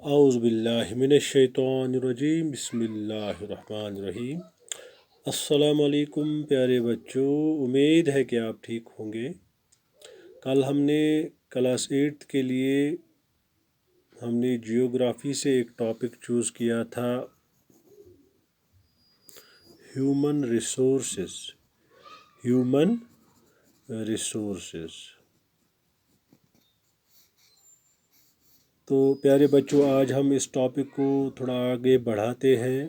اعوذ باللہ من الشیطان الرجیم بسم اللہ الرحمن الرحیم۔ السلام علیکم پیارے بچوں، امید ہے کہ آپ ٹھیک ہوں گے۔ کل ہم نے کلاس 8 کے لیے ہم نے جیوگرافی سے ایک ٹاپک چوز کیا تھا ہیومن ریسورسز۔ تو پیارے بچوں، آج ہم اس ٹاپک کو تھوڑا آگے بڑھاتے ہیں۔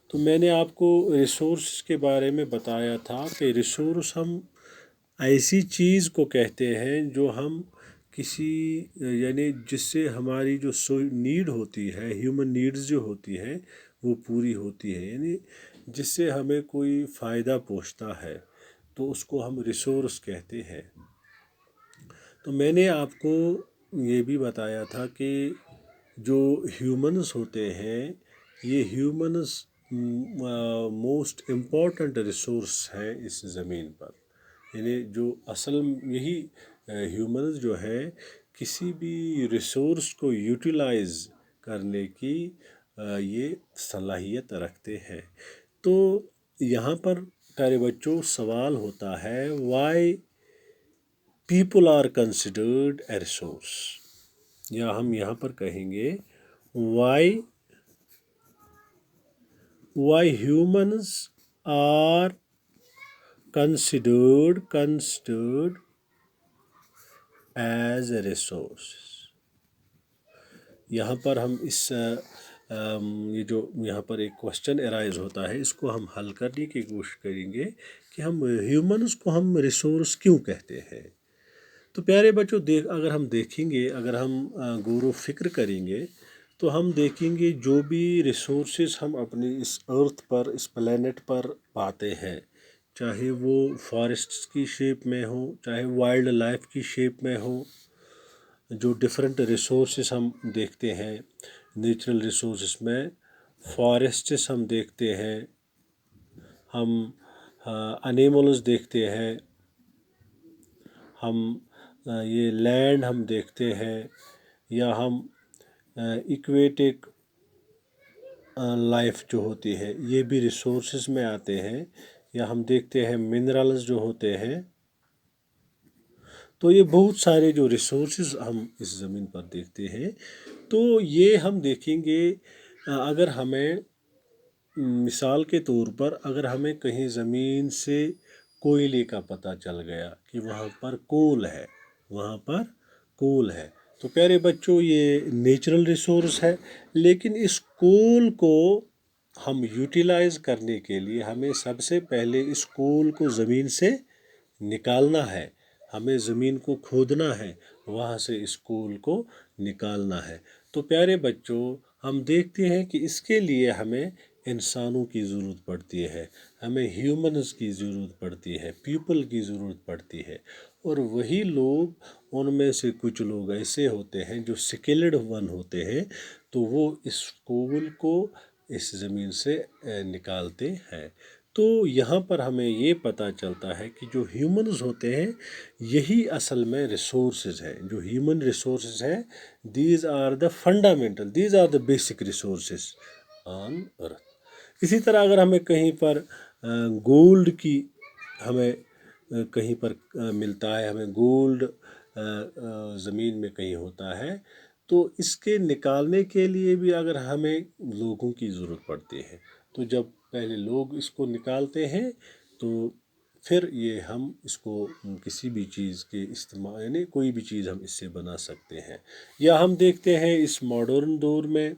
تو میں نے آپ کو ریسورس کے بارے میں بتایا تھا کہ ریسورس ہم ایسی چیز کو کہتے ہیں جو ہم یعنی جس سے ہماری جو نیڈ ہوتی ہے، ہیومن نیڈز جو ہوتی ہیں وہ پوری ہوتی ہے، یعنی جس سے ہمیں کوئی فائدہ پہنچتا ہے تو اس کو ہم ریسورس کہتے ہیں۔ تو میں نے آپ کو یہ بھی بتایا تھا کہ جو ہیومنز ہوتے ہیں یہ ہیومنز موسٹ امپورٹنٹ ریسورس ہے اس زمین پر، یعنی جو اصل یہی ہیومنز جو ہے کسی بھی ریسورس کو یوٹیلائز کرنے کی یہ صلاحیت رکھتے ہیں۔ تو یہاں پر پیارے بچوں سوال ہوتا ہے why people are considered a resource, یا ہم یہاں پر کہیں گے why humans are considered as a resource۔ یہاں پر ہم یہ جو یہاں پر ایک کوشچن ارائز ہوتا ہے، اس کو ہم حل کرنے کی کوشش کریں گے کہ ہم ہیومنز کو ہم ریسورس کیوں کہتے ہیں۔ تو پیارے بچوں اگر ہم دیکھیں گے، اگر ہم غور و فکر کریں گے تو ہم دیکھیں گے جو بھی ریسورسز ہم اپنی اس ارتھ پر، اس پلینٹ پر پاتے ہیں، چاہے وہ فارسٹس کی شیپ میں ہو، چاہے وائلڈ لائف کی شیپ میں ہو، جو ڈفرینٹ ریسورسز ہم دیکھتے ہیں نیچرل ریسورسز میں، فارسٹس ہم دیکھتے ہیں، ہم انیملز دیکھتے ہیں، ہم یہ لینڈ ہم دیکھتے ہیں، یا ہم ایکویٹک لائف جو ہوتی ہے یہ بھی ریسورسز میں آتے ہیں، یا ہم دیکھتے ہیں منرلز جو ہوتے ہیں۔ تو یہ بہت سارے جو ریسورسز ہم اس زمین پر دیکھتے ہیں، تو یہ ہم دیکھیں گے اگر ہمیں مثال کے طور پر اگر ہمیں کہیں زمین سے کوئلے کا پتہ چل گیا کہ وہاں پر کول ہے، تو پیارے بچوں یہ نیچرل ریسورس ہے، لیکن اس کول کو ہم یوٹیلائز کرنے کے لیے ہمیں سب سے پہلے اس کول کو زمین سے نکالنا ہے، ہمیں زمین کو کھودنا ہے، وہاں سے اس کول کو نکالنا ہے۔ تو پیارے بچوں ہم دیکھتے ہیں کہ اس کے لیے ہمیں انسانوں کی ضرورت پڑتی ہے، ہمیں ہیومنز کی ضرورت پڑتی ہے، پیپل کی ضرورت پڑتی ہے، اور وہی لوگ، ان میں سے کچھ لوگ ایسے ہوتے ہیں جو سکلڈ ون ہوتے ہیں، تو وہ اس کول کو اس زمین سے نکالتے ہیں۔ تو یہاں پر ہمیں یہ پتہ چلتا ہے کہ جو ہیومنز ہوتے ہیں یہی اصل میں ریسورسز ہیں، جو ہیومن ریسورسز ہیں، these are the basic resources on earth. اسی طرح اگر ہمیں کہیں پر گولڈ کی ہمیں کہیں پر ملتا ہے، ہمیں گولڈ زمین میں کہیں ہوتا ہے، تو اس کے نکالنے کے لیے بھی اگر ہمیں لوگوں کی ضرورت پڑتی ہے، تو جب پہلے لوگ اس کو نکالتے ہیں تو پھر یہ ہم اس کو کسی بھی چیز کے استعمال، یعنی کوئی بھی چیز ہم اس سے بنا سکتے ہیں۔ یا ہم دیکھتے ہیں اس ماڈرن دور میں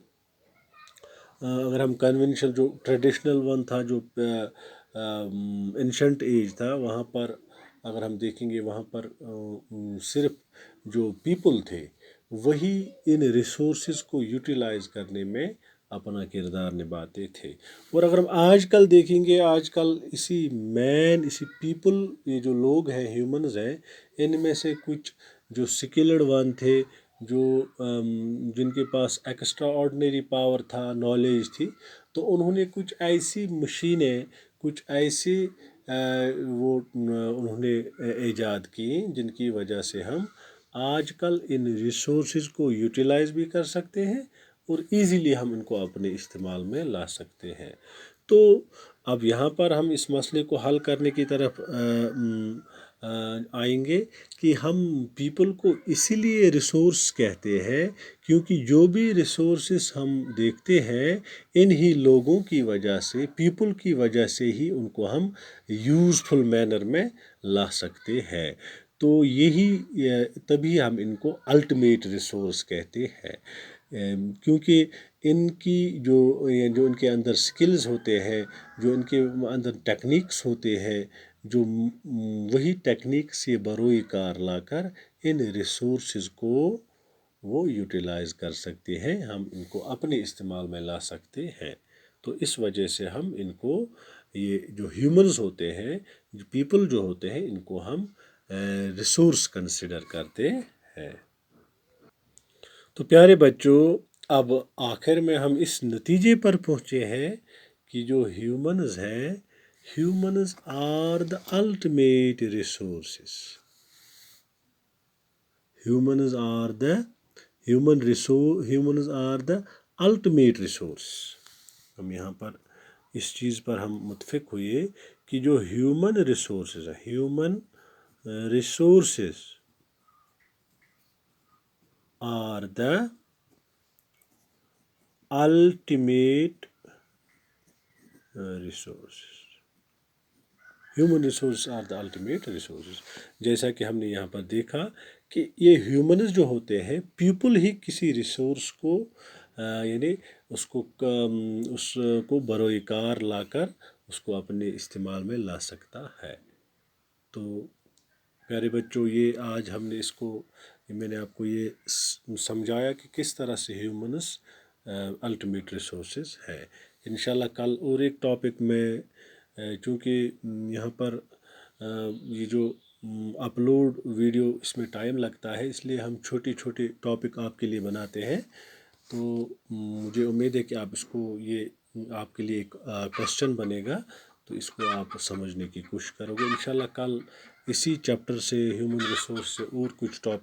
اگر ہم کنونشنل جو ٹریڈیشنل ون تھا، جو اینشنٹ ایج تھا، وہاں پر اگر ہم دیکھیں گے وہاں پر صرف جو پیپل تھے وہی ان ریسورسز کو یوٹیلائز کرنے میں اپنا کردار نبھاتے تھے۔ اور اگر ہم آج کل دیکھیں گے، آج کل اسی پیپل، یہ جو لوگ ہیں، ہیومنز ہیں، ان میں سے کچھ جو سکلڈ ون تھے، جن کے پاس ایکسٹرا آرڈنری پاور تھا، نالج تھی، تو انہوں نے کچھ ایسی مشینیں، کچھ ایسی انہوں نے ایجاد کی جن کی وجہ سے ہم آج کل ان ریسورسز کو یوٹیلائز بھی کر سکتے ہیں اور ایزیلی ہم ان کو اپنے استعمال میں لا سکتے ہیں۔ تو اب یہاں پر ہم اس مسئلے کو حل کرنے کی طرف آئیں گے کہ ہم پیپل کو اسی لیے ریسورس کہتے ہیں کیونکہ جو بھی ریسورسز ہم دیکھتے ہیں انہی لوگوں کی وجہ سے، پیپل کی وجہ سے ہی ان کو ہم یوزفل مینر میں لا سکتے ہیں۔ تو یہی تبھی ہم ان کو الٹیمیٹ ریسورس کہتے ہیں، کیونکہ ان کی جو ان کے اندر سکلز ہوتے ہیں، جو ان کے اندر ٹیکنیکس ہوتے ہیں، جو وہی ٹیکنیکس یہ بروئے کار لا کر ان ریسورسز کو وہ یوٹیلائز کر سکتے ہیں، ہم ان کو اپنے استعمال میں لا سکتے ہیں۔ تو اس وجہ سے ہم ان کو یہ جو ہیومنز ہوتے ہیں، جو پیپل جو ہوتے ہیں، ان کو ہم ریسورس کنسیڈر کرتے ہیں۔ تو پیارے بچوں، اب آخر میں ہم اس نتیجے پر پہنچے ہیں کہ جو ہیومنز ہیں، humans are the ultimate resources. Humans are the ultimate resource. ہم یہاں پر اس چیز پر ہم متفق ہوئے کہ جو ہیومن ریسورسز ہیں، human resources are the ultimate resources. Human resource are the ultimate resources. جیسا کہ ہم نے یہاں پر دیکھا کہ یہ ہیومنز جو ہوتے ہیں، پیپل ہی کسی ریسورس کو یعنی اس کو بروئے کار لا کر اس کو اپنے استعمال میں لا سکتا ہے۔ تو پیارے بچوں، یہ آج ہم نے میں نے آپ کو یہ سمجھایا کہ کس طرح سے ہیومنز الٹیمیٹ ریسورسز ہے۔ انشاءاللہ کل اور ایک ٹاپک میں، چونکہ یہاں پر یہ جو اپلوڈ ویڈیو اس میں ٹائم لگتا ہے، اس لیے ہم چھوٹی چھوٹی ٹاپک آپ کے لیے بناتے ہیں۔ تو مجھے امید ہے کہ آپ اس کو یہ آپ کے لیے ایک کوشچن بنے گا، تو اس کو آپ سمجھنے کی کوشش کرو گے۔ انشاءاللہ کل اسی چیپٹر سے، ہیومن ریسورس سے اور کچھ ٹاپک